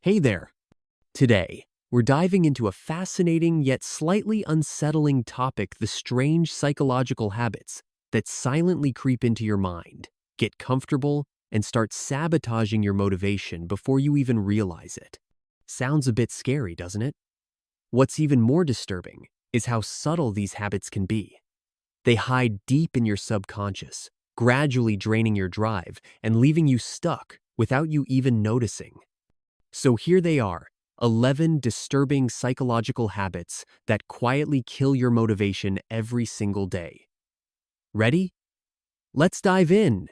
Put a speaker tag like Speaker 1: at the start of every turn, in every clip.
Speaker 1: Hey there! Today, we're diving into a fascinating yet slightly unsettling topic: the strange psychological habits that silently creep into your mind, get comfortable, and start sabotaging your motivation before you even realize it. Sounds a bit scary, doesn't it? What's even more disturbing is how subtle these habits can be. They hide deep in your subconscious, gradually draining your drive and leaving you stuck without you even noticing. So here they are: 11 disturbing psychological habits that quietly kill your motivation every single day. Ready? Let's dive in.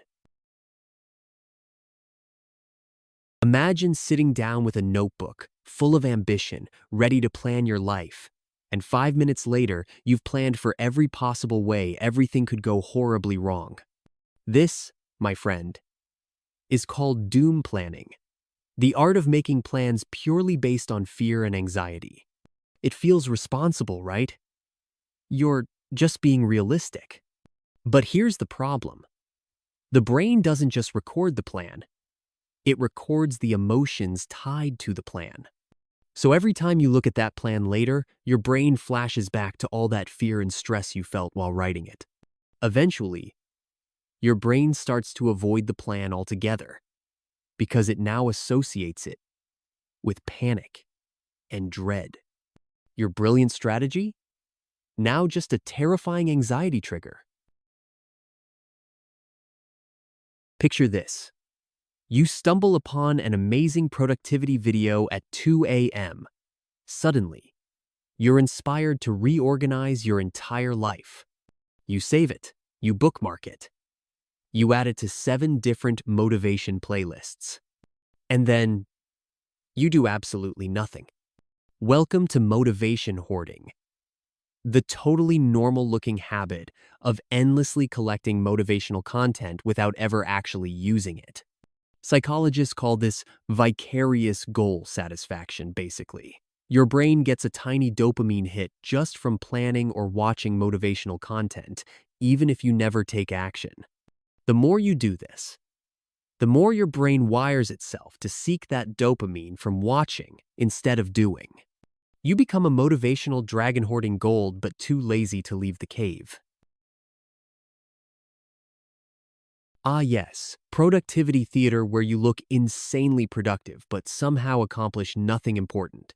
Speaker 1: Imagine sitting down with a notebook, full of ambition, ready to plan your life. And 5 minutes later, you've planned for every possible way everything could go horribly wrong. This, my friend, is called doom planning. The art of making plans purely based on fear and anxiety. It feels responsible, right? You're just being realistic. But here's the problem. The brain doesn't just record the plan, it records the emotions tied to the plan. So every time you look at that plan later, your brain flashes back to all that fear and stress you felt while writing it. Eventually, your brain starts to avoid the plan altogether because it now associates it with panic and dread. Your brilliant strategy? Now just a terrifying anxiety trigger. Picture this. You stumble upon an amazing productivity video at 2 a.m. Suddenly, you're inspired to reorganize your entire life. You save it, you bookmark it, you add it to 7 different motivation playlists. And then, you do absolutely nothing. Welcome to motivation hoarding, the totally normal-looking habit of endlessly collecting motivational content without ever actually using it. Psychologists call this vicarious goal satisfaction, basically. Your brain gets a tiny dopamine hit just from planning or watching motivational content, even if you never take action. The more you do this, the more your brain wires itself to seek that dopamine from watching instead of doing. You become a motivational dragon hoarding gold, but too lazy to leave the cave. Ah yes, productivity theater, where you look insanely productive but somehow accomplish nothing important.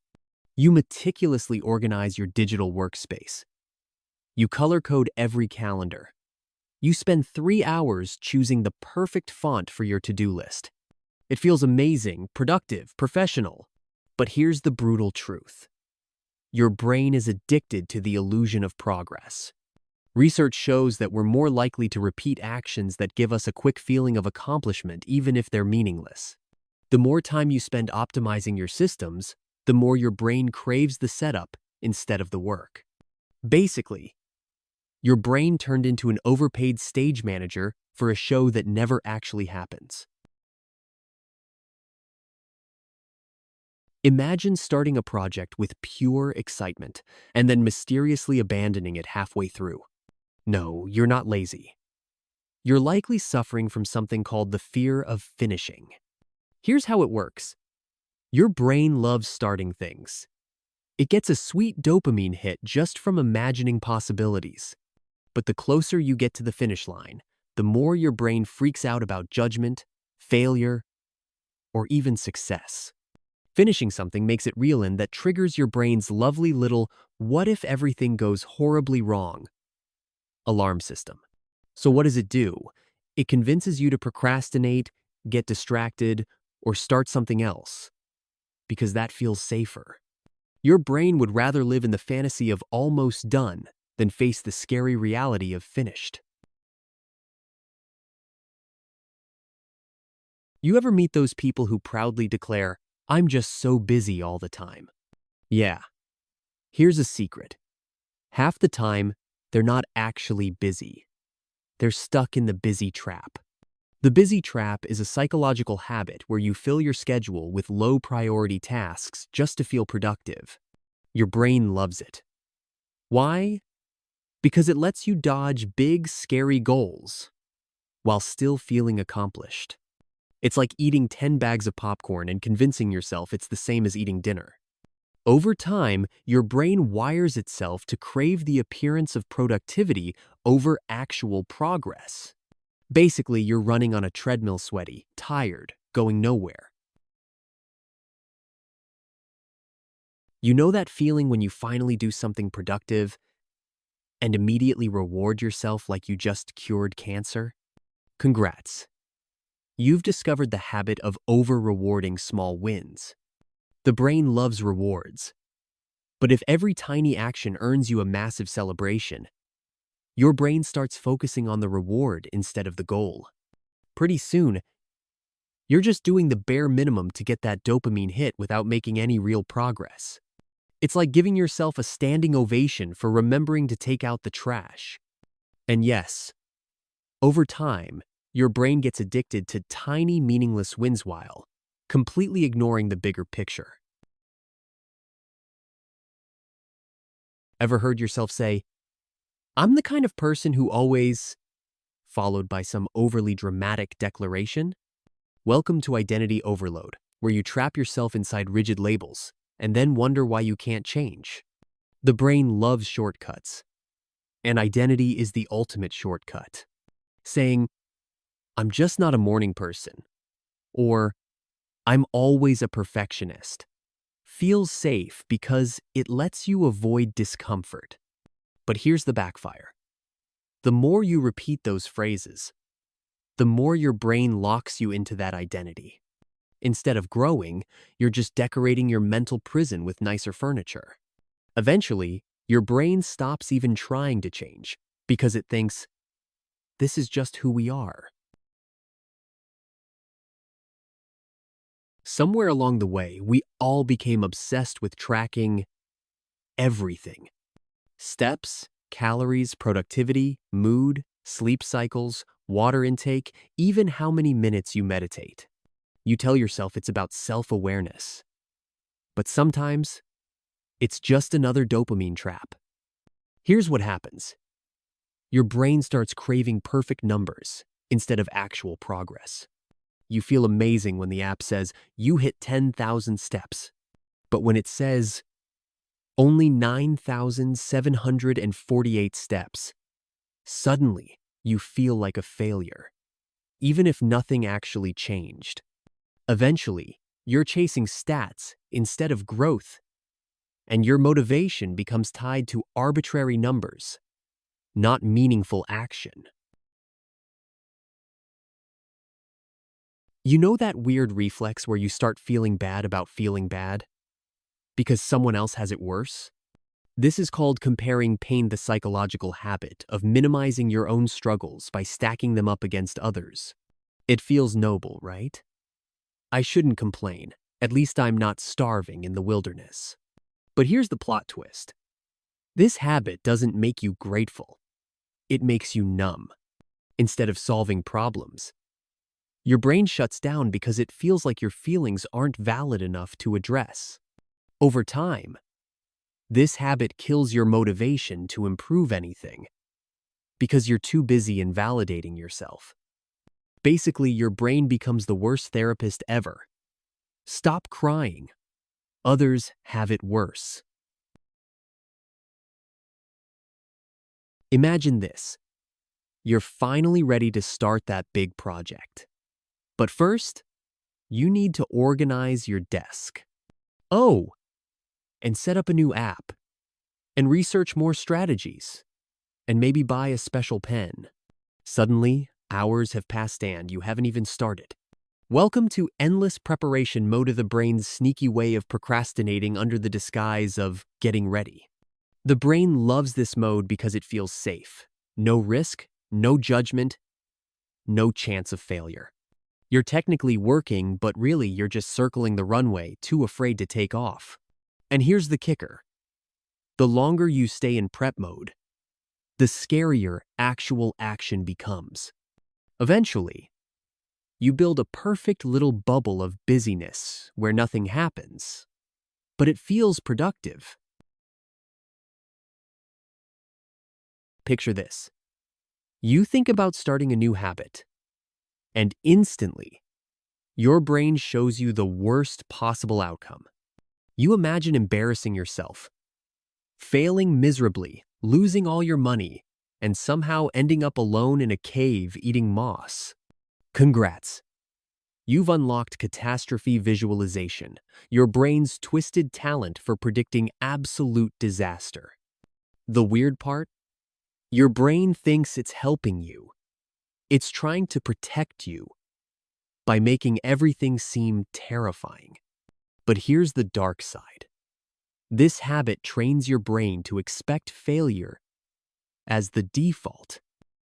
Speaker 1: You meticulously organize your digital workspace. You color code every calendar. You spend 3 hours choosing the perfect font for your to-do list. It feels amazing, productive, professional. But here's the brutal truth. Your brain is addicted to the illusion of progress. Research shows that we're more likely to repeat actions that give us a quick feeling of accomplishment, even if they're meaningless. The more time you spend optimizing your systems, the more your brain craves the setup instead of the work. Basically, your brain turned into an overpaid stage manager for a show that never actually happens. Imagine starting a project with pure excitement and then mysteriously abandoning it halfway through. No, you're not lazy. You're likely suffering from something called the fear of finishing. Here's how it works. Your brain loves starting things. It gets a sweet dopamine hit just from imagining possibilities. But the closer you get to the finish line, the more your brain freaks out about judgment, failure, or even success. Finishing something makes it real, and that triggers your brain's lovely little "what if everything goes horribly wrong" alarm system. So what does it do? It convinces you to procrastinate, get distracted, or start something else, because that feels safer. Your brain would rather live in the fantasy of almost done than face the scary reality of finished. You ever meet those people who proudly declare, "I'm just so busy all the time"? Yeah, here's a secret. Half the time, they're not actually busy. They're stuck in the busy trap. The busy trap is a psychological habit where you fill your schedule with low-priority tasks just to feel productive. Your brain loves it. Why? Because it lets you dodge big, scary goals while still feeling accomplished. It's like eating 10 bags of popcorn and convincing yourself it's the same as eating dinner. Over time, your brain wires itself to crave the appearance of productivity over actual progress. Basically, you're running on a treadmill sweaty, tired, going nowhere. You know that feeling when you finally do something productive and immediately reward yourself like you just cured cancer? Congrats. You've discovered the habit of over-rewarding small wins. The brain loves rewards. But if every tiny action earns you a massive celebration, your brain starts focusing on the reward instead of the goal. Pretty soon, you're just doing the bare minimum to get that dopamine hit without making any real progress. It's like giving yourself a standing ovation for remembering to take out the trash. And yes, over time, your brain gets addicted to tiny, meaningless wins while completely ignoring the bigger picture. Ever heard yourself say, "I'm the kind of person who always," followed by some overly dramatic declaration? Welcome to identity overload, where you trap yourself inside rigid labels and then wonder why you can't change. The brain loves shortcuts, and identity is the ultimate shortcut. Saying, "I'm just not a morning person," or "I'm always a perfectionist," feels safe because it lets you avoid discomfort. But here's the backfire. The more you repeat those phrases, the more your brain locks you into that identity. Instead of growing, you're just decorating your mental prison with nicer furniture. Eventually, your brain stops even trying to change because it thinks, this is just who we are. Somewhere along the way, we all became obsessed with tracking everything. Steps, calories, productivity, mood, sleep cycles, water intake, even how many minutes you meditate. You tell yourself it's about self-awareness. But sometimes, it's just another dopamine trap. Here's what happens. Your brain starts craving perfect numbers instead of actual progress. You feel amazing when the app says you hit 10,000 steps. But when it says only 9,748 steps, suddenly you feel like a failure, even if nothing actually changed. Eventually, you're chasing stats instead of growth, and your motivation becomes tied to arbitrary numbers, not meaningful action. You know that weird reflex where you start feeling bad about feeling bad? Because someone else has it worse? This is called comparing pain, the psychological habit of minimizing your own struggles by stacking them up against others. It feels noble, right? I shouldn't complain. At least I'm not starving in the wilderness. But here's the plot twist. This habit doesn't make you grateful. It makes you numb. Instead of solving problems, your brain shuts down because it feels like your feelings aren't valid enough to address. Over time, this habit kills your motivation to improve anything because you're too busy invalidating yourself. Basically, your brain becomes the worst therapist ever. Stop crying. Others have it worse. Imagine this. You're finally ready to start that big project. But first, you need to organize your desk. Oh, and set up a new app. And research more strategies. And maybe buy a special pen. Suddenly, hours have passed and you haven't even started. Welcome to endless preparation mode, of the brain's sneaky way of procrastinating under the disguise of getting ready. The brain loves this mode because it feels safe. No risk, no judgment, no chance of failure. You're technically working, but really you're just circling the runway, too afraid to take off. And here's the kicker. The longer you stay in prep mode, the scarier actual action becomes. Eventually, you build a perfect little bubble of busyness where nothing happens, but it feels productive. Picture this. You think about starting a new habit, and instantly, Your brain shows you the worst possible outcome. You imagine embarrassing yourself, failing miserably, losing all your money, and somehow ending up alone in a cave eating moss. Congrats! You've unlocked catastrophe visualization, your brain's twisted talent for predicting absolute disaster. The weird part? Your brain thinks it's helping you. It's trying to protect you by making everything seem terrifying. But here's the dark side. This habit trains your brain to expect failure as the default.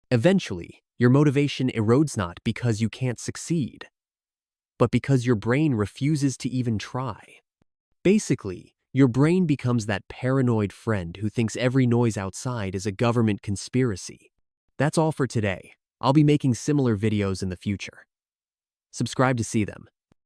Speaker 1: Eventually, your motivation erodes not because you can't succeed, but because your brain refuses to even try. Basically, your brain becomes that paranoid friend who thinks every noise outside is a government conspiracy. That's all for today. I'll be making similar videos in the future. Subscribe to see them.